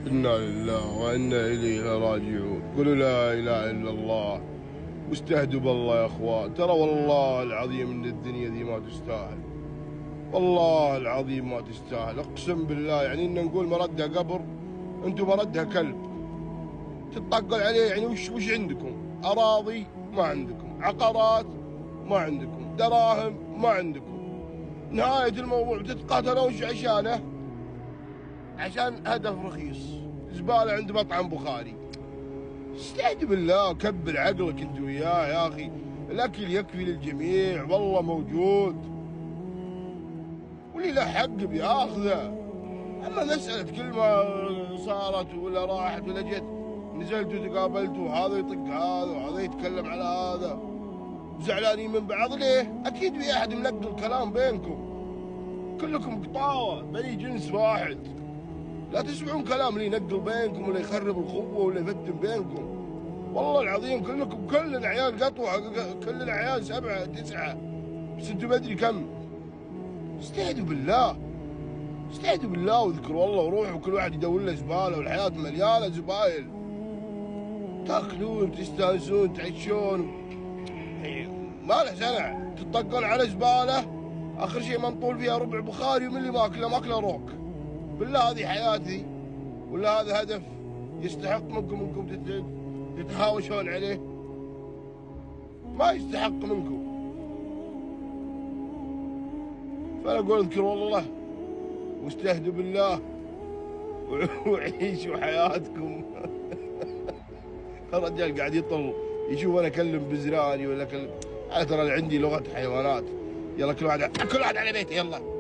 إنا لله وإنا إليه راجعون. قولوا لا إله إلا الله واستهدوا بالله يا أخوان. ترى والله العظيم إن الدنيا ذي ما تستاهل، والله العظيم ما تستاهل، أقسم بالله. يعني إن نقول مردها قبر، أنتم مردها كلب تطقل عليه. يعني وش عندكم؟ أراضي ما عندكم، عقارات ما عندكم، دراهم ما عندكم. نهاية الموضوع بتتقاتلون وش عشانه؟ عشان هدف رخيص، زبالة عند مطعم بخاري. استهد بالله، كبر عقلك انت وياه يا اخي. الاكل يكفي للجميع والله موجود، واللي له حق بياخذه. اما مسألة كل ما صارت ولا راحت ولا جت نزلت وتقابلت وهذا يطق هذا وهذا يتكلم على هذا زعلانين من بعض ليه؟ اكيد في احد منقل كلام بينكم، كلكم قطاوة بني جنس واحد. لا تسمعون كلام اللي ينقل بينكم ولا يخرب الخوة ولا يفتن بينكم. والله العظيم كلكم كلنا عيال قطوة، كلنا عيال 7 9، بس انتم مدري كم. استهدوا بالله، استهدوا بالله واذكروا الله وروحوا كل واحد يدور له زبالة، والحياة مليانة زبايل. تاكلون تستانسون تعيشون، ما له سنع تطقون على زبالة آخر شيء منطول فيها ربع بخاري، ومن اللي ماكله روك. بالله هذه حياتي ولا هذا هدف يستحق منكم انكم تتهاوشون عليه؟ ما يستحق منكم. فانا اقول اذكروا الله واستهدوا بالله وعيشوا حياتكم. الرجال قاعد يطل يشوف انا اكلم بزراني ولا اكلم. انا ترى عندي لغة حيوانات. يلا كل واحد على بيته، يلا.